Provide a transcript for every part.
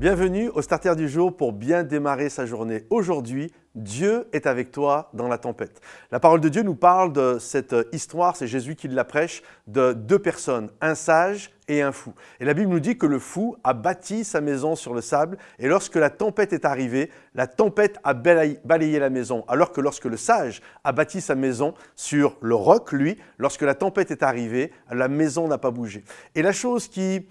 Bienvenue au Starter du jour pour bien démarrer sa journée. Aujourd'hui, Dieu est avec toi dans la tempête. La parole de Dieu nous parle de cette histoire, c'est Jésus qui la prêche, de deux personnes, un sage et un fou. Et la Bible nous dit que le fou a bâti sa maison sur le sable et lorsque la tempête est arrivée, la tempête a balayé la maison. Alors que lorsque le sage a bâti sa maison sur le roc, lui, lorsque la tempête est arrivée, la maison n'a pas bougé. Et la chose qui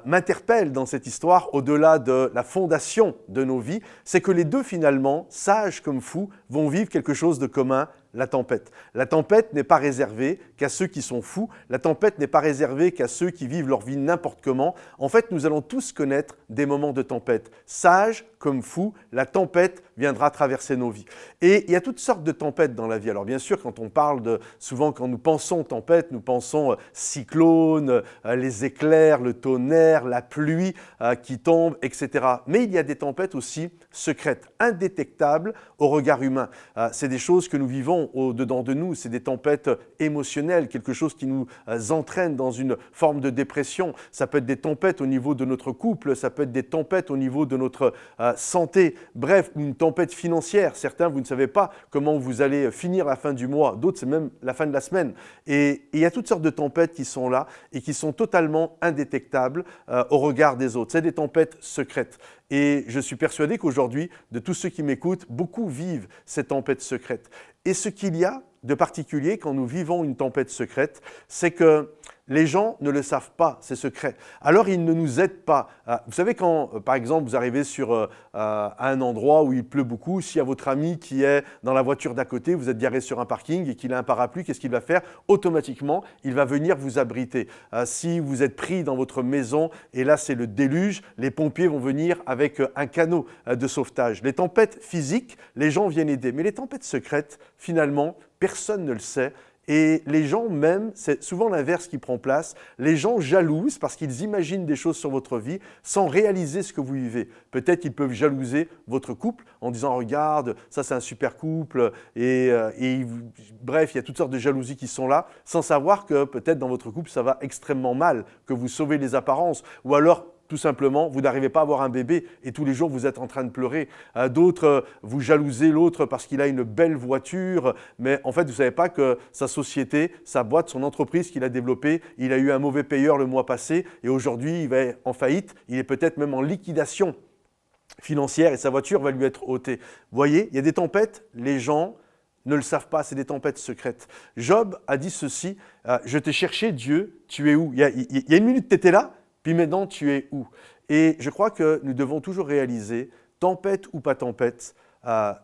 m'interpelle dans cette histoire, au-delà de la fondation de nos vies, c'est que les deux finalement, sages comme fous, vont vivre quelque chose de commun, la tempête. La tempête n'est pas réservée qu'à ceux qui sont fous, la tempête n'est pas réservée qu'à ceux qui vivent leur vie n'importe comment. En fait, nous allons tous connaître des moments de tempête. Sages comme fous, la tempête viendra traverser nos vies. Et il y a toutes sortes de tempêtes dans la vie. Alors bien sûr, quand on parle souvent quand nous pensons tempête, nous pensons cyclone, les éclairs, le tonnerre, la pluie qui tombe, etc. Mais il y a des tempêtes aussi secrètes, indétectables au regard humain. C'est des choses que nous vivons au-dedans de nous, c'est des tempêtes émotionnelles, quelque chose qui nous entraîne dans une forme de dépression. Ça peut être des tempêtes au niveau de notre couple, ça peut être des tempêtes au niveau de notre santé, bref, une tempête financière. Certains, vous ne savez pas comment vous allez finir la fin du mois, d'autres, c'est même la fin de la semaine. Et il y a toutes sortes de tempêtes qui sont là et qui sont totalement indétectables au regard des autres. C'est des tempêtes secrètes. Et je suis persuadé qu'aujourd'hui, de tous ceux qui m'écoutent, beaucoup vivent ces tempêtes secrètes. Et ce qu'il y a de particulier quand nous vivons une tempête secrète, c'est que les gens ne le savent pas, c'est secret. Alors, ils ne nous aident pas. Vous savez, quand, par exemple, vous arrivez à un endroit où il pleut beaucoup, s'il y a votre ami qui est dans la voiture d'à côté, vous êtes garé sur un parking et qu'il a un parapluie, qu'est-ce qu'il va faire? Automatiquement, il va venir vous abriter. Si vous êtes pris dans votre maison et là, c'est le déluge, les pompiers vont venir avec un canot de sauvetage. Les tempêtes physiques, les gens viennent aider. Mais les tempêtes secrètes, finalement, personne ne le sait. Et les gens même, c'est souvent l'inverse qui prend place, les gens jalousent parce qu'ils imaginent des choses sur votre vie sans réaliser ce que vous vivez. Peut-être qu'ils peuvent jalouser votre couple en disant « Regarde, ça c'est un super couple » bref, il y a toutes sortes de jalousies qui sont là sans savoir que peut-être dans votre couple ça va extrêmement mal, que vous sauvez les apparences ou alors tout simplement, vous n'arrivez pas à avoir un bébé et tous les jours, vous êtes en train de pleurer. D'autres, vous jalousez l'autre parce qu'il a une belle voiture, mais en fait, vous ne savez pas que sa société, sa boîte, son entreprise qu'il a développée, il a eu un mauvais payeur le mois passé et aujourd'hui, il va en faillite. Il est peut-être même en liquidation financière et sa voiture va lui être ôtée. Vous voyez, il y a des tempêtes, les gens ne le savent pas, c'est des tempêtes secrètes. Job a dit ceci, « Je t'ai cherché, Dieu, tu es où ?» Il y a une minute, tu étais là. Puis maintenant, tu es où? Et je crois que nous devons toujours réaliser, tempête ou pas tempête,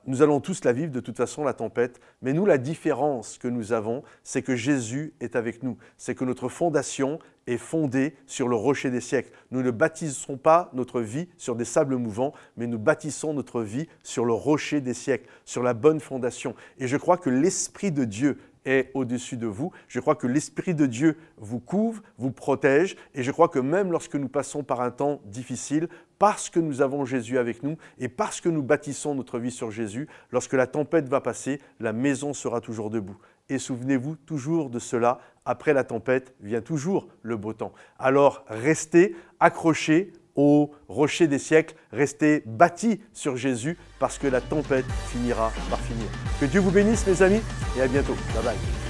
nous allons tous la vivre de toute façon, la tempête, mais nous, la différence que nous avons, c'est que Jésus est avec nous. C'est que notre fondation est fondée sur le rocher des siècles. Nous ne bâtissons pas notre vie sur des sables mouvants, mais nous bâtissons notre vie sur le rocher des siècles, sur la bonne fondation. Et je crois que l'Esprit de Dieu est au-dessus de vous. Je crois que l'Esprit de Dieu vous couvre, vous protège et je crois que même lorsque nous passons par un temps difficile, parce que nous avons Jésus avec nous et parce que nous bâtissons notre vie sur Jésus, lorsque la tempête va passer, la maison sera toujours debout. Et souvenez-vous toujours de cela, après la tempête vient toujours le beau temps. Alors restez accrochés au rocher des siècles, restez bâtis sur Jésus parce que la tempête finira par finir. Que Dieu vous bénisse mes amis et à bientôt. Bye bye.